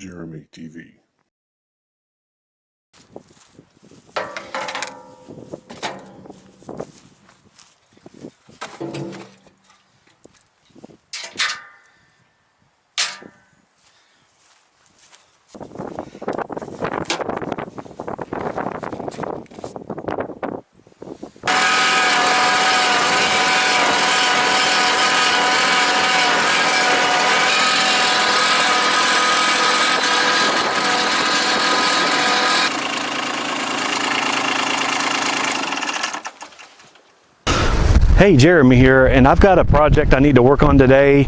Jeremy TV. Hey, Jeremy here, and I've got a project I need to work on today,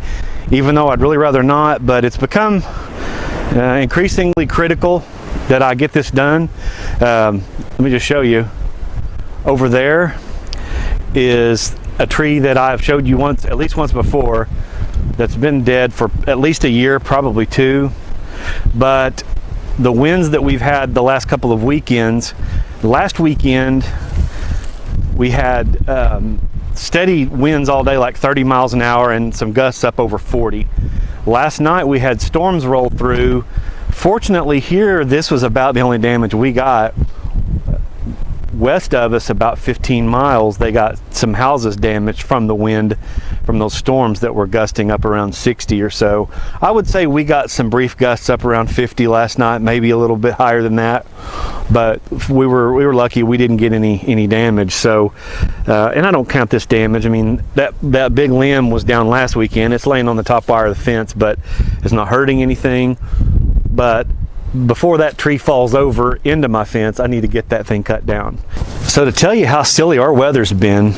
even though I'd really rather not, but it's become increasingly critical that I get this done. Let me just show you. Over there is a tree that I've showed you at least once before, that's been dead for at least a year, probably two. But the winds that we've had the last couple of weekends, last weekend we had steady winds all day, like 30 miles an hour, and some gusts up over 40. Last night we had storms roll through. Fortunately here, this was about the only damage we got. West of us, about 15 miles, they got some houses damaged from the wind, from those storms that were gusting up around 60 or so. I would say we got some brief gusts up around 50 last night, maybe a little bit higher than that, but we were lucky we didn't get any damage. So and I don't count this damage. I mean, that big limb was down last weekend. It's laying on the top wire of the fence, but it's not hurting anything. But before that tree falls over into my fence, I need to get that thing cut down. So to tell you how silly our weather's been,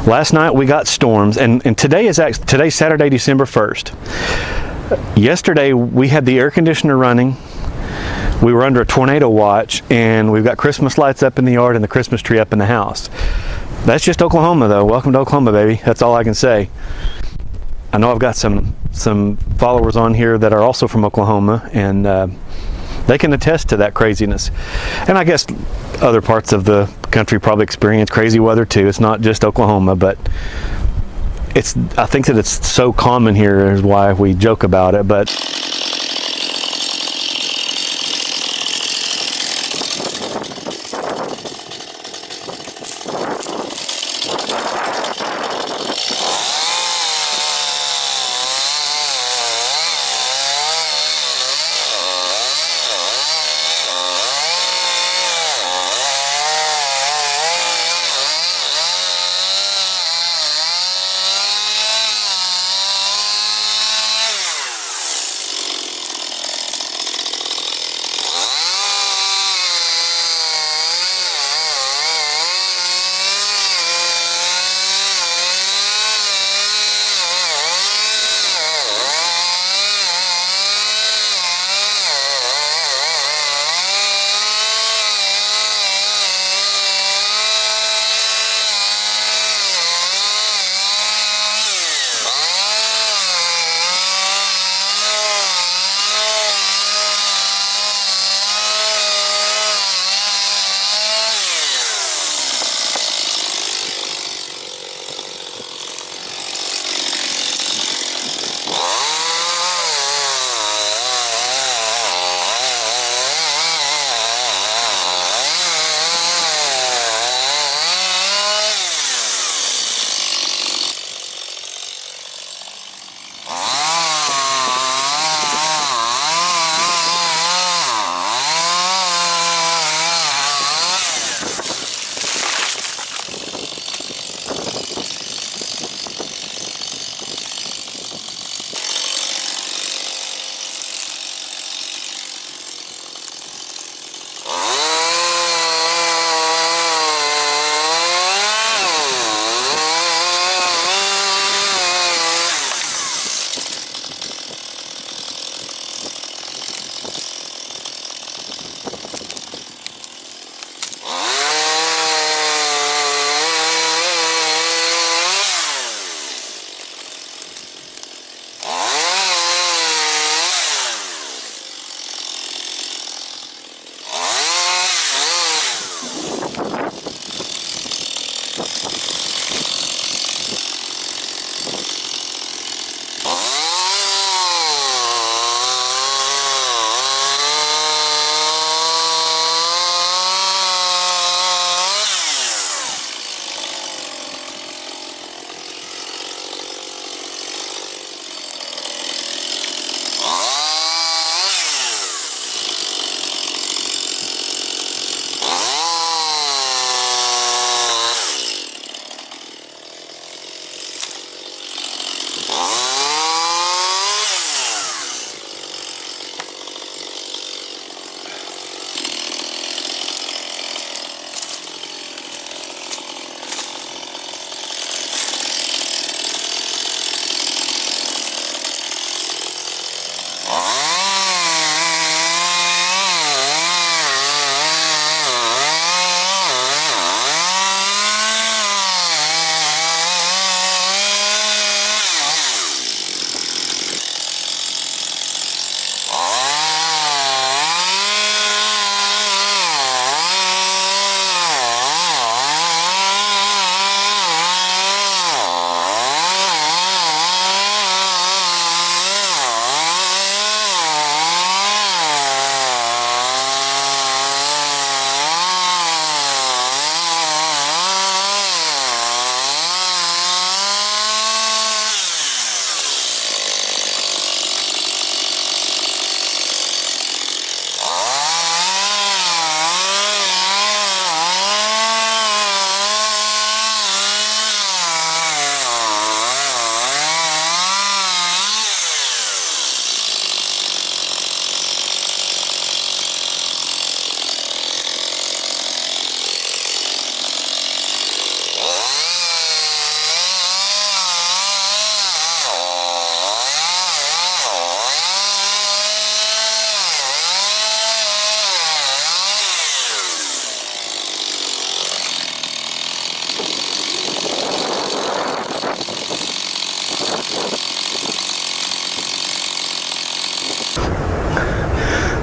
last night we got storms, and today's Saturday, December 1st. Yesterday we had the air conditioner running. We were under a tornado watch, and we've got Christmas lights up in the yard and the Christmas tree up in the house. That's just Oklahoma though. Welcome to Oklahoma, baby. That's all I can say. I know I've got some followers on here that are also from Oklahoma, and they can attest to that craziness. And I guess other parts of the country probably experience crazy weather too. It's not just Oklahoma, but I think that it's so common here is why we joke about it. But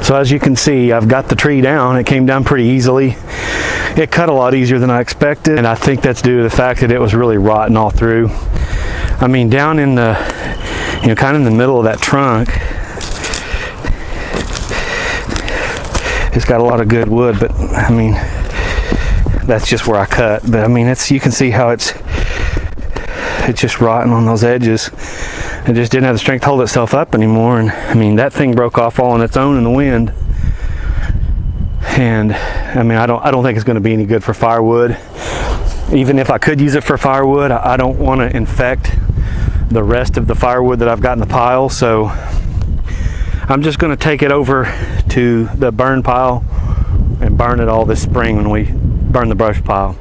So as you can see, I've got the tree down. It came down pretty easily. It cut a lot easier than I expected, and I think that's due to the fact that it was really rotten all through. I mean, down in the, you know, kind of in the middle of that trunk, it's got a lot of good wood, but I mean, that's just where I cut. But I mean, you can see how it's just rotten on those edges. It just didn't have the strength to hold itself up anymore. And I mean, that thing broke off all on its own in the wind. And I mean, I don't think it's going to be any good for firewood. Even if I could use it for firewood, I don't want to infect the rest of the firewood that I've got in the pile. So I'm just going to take it over to the burn pile and burn it all this spring when we burn the brush pile.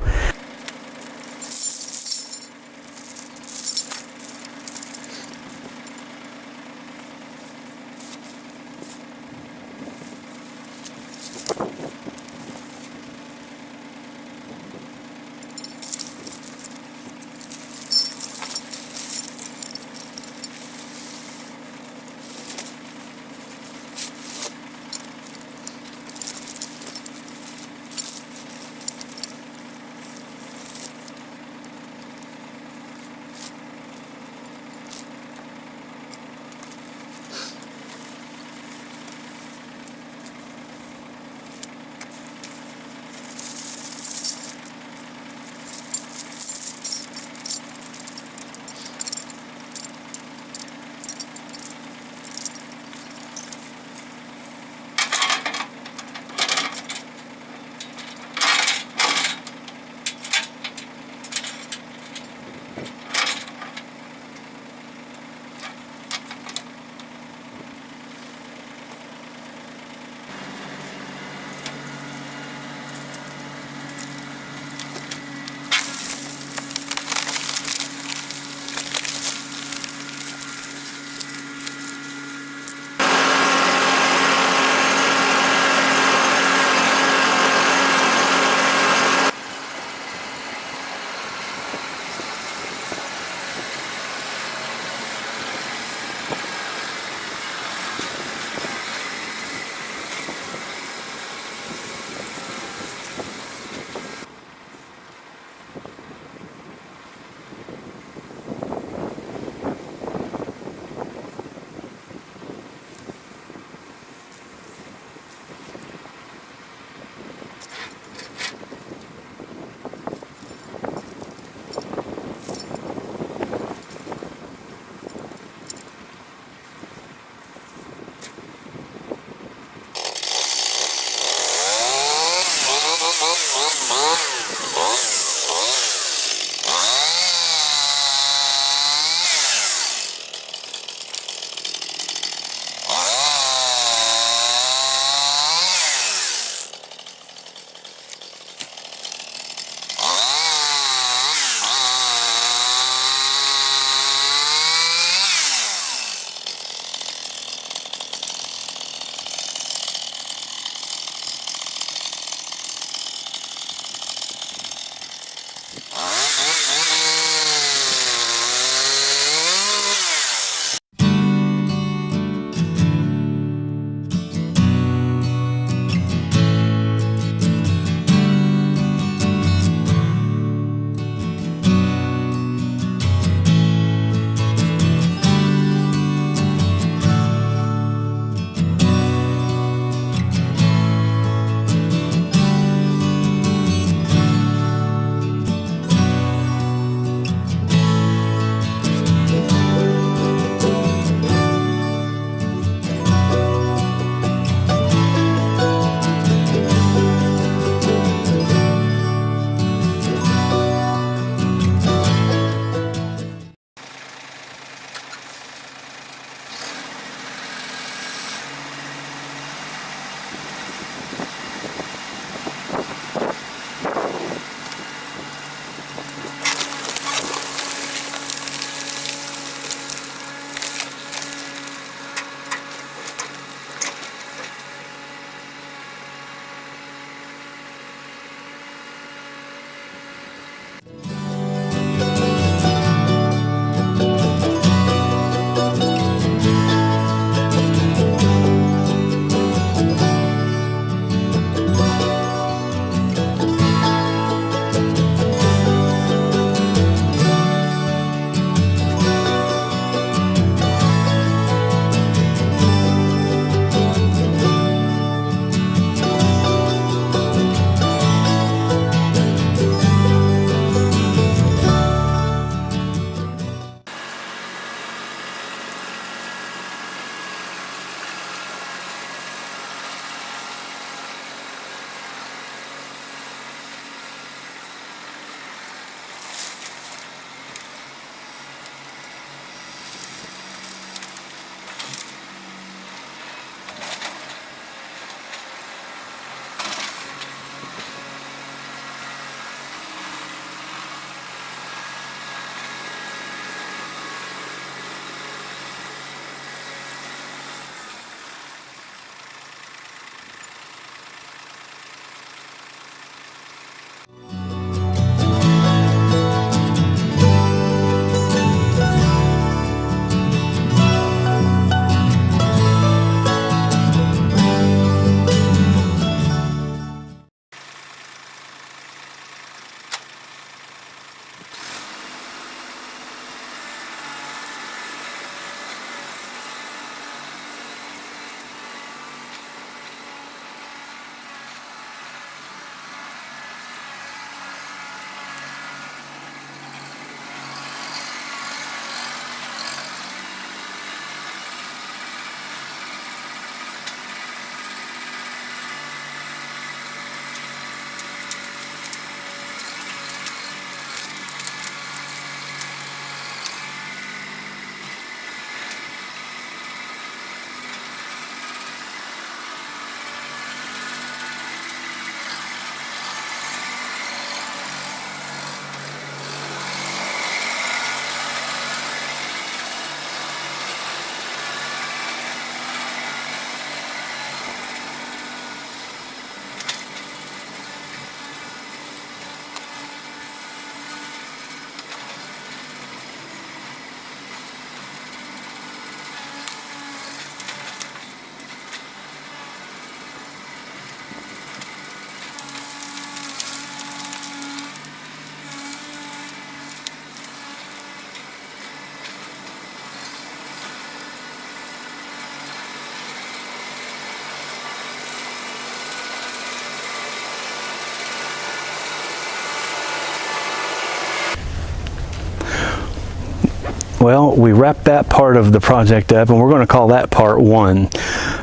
Well, we wrapped that part of the project up, and we're going to call that part 1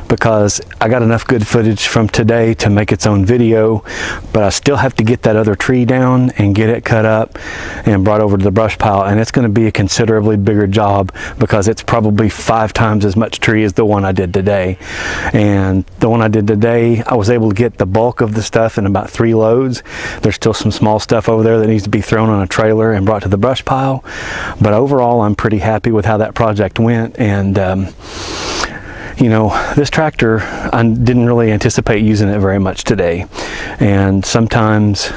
because I got enough good footage from today to make its own video, but I still have to get that other tree down and get it cut up and brought over to the brush pile, and it's going to be a considerably bigger job because it's probably 5 times as much tree as the one I did today. And the one I did today, I was able to get the bulk of the stuff in about 3 loads. There's still some small stuff over there that needs to be thrown on a trailer and brought to the brush pile, but overall I'm pretty happy with how that project went. And you know, this tractor, I didn't really anticipate using it very much today, and sometimes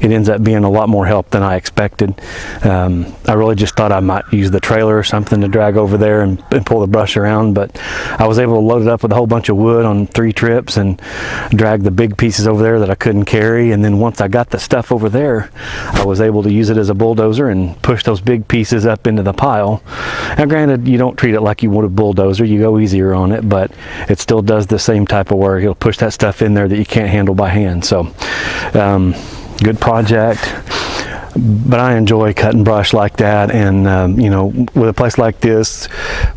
it ends up being a lot more help than I expected. I really just thought I might use the trailer or something to drag over there and pull the brush around, but I was able to load it up with a whole bunch of wood on 3 trips and drag the big pieces over there that I couldn't carry. And then once I got the stuff over there, I was able to use it as a bulldozer and push those big pieces up into the pile. Now granted, you don't treat it like you would a bulldozer, you go easier on it, but it still does the same type of work. It'll push that stuff in there that you can't handle by hand. So good project, but I enjoy cutting brush like that. And you know, with a place like this,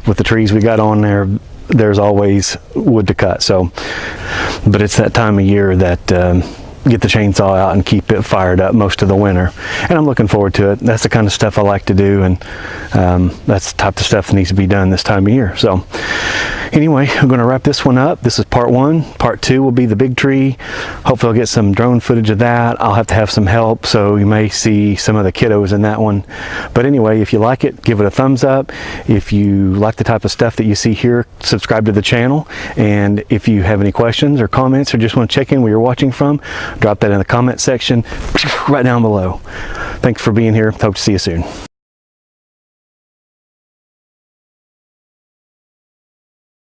with the trees we got on there, there's always wood to cut. So, but it's that time of year that get the chainsaw out and keep it fired up most of the winter, and I'm looking forward to it. That's the kind of stuff I like to do, and that's the type of stuff that needs to be done this time of year. So anyway, I'm going to wrap this one up. This is part 1. Part 2 will be the big tree. Hopefully I'll get some drone footage of that. I'll have to have some help, so you may see some of the kiddos in that one. But anyway, if you like it, give it a thumbs up. If you like the type of stuff that you see here, subscribe to the channel. And if you have any questions or comments or just want to check in where you're watching from, drop that in the comment section right down below. Thanks for being here. Hope to see you soon.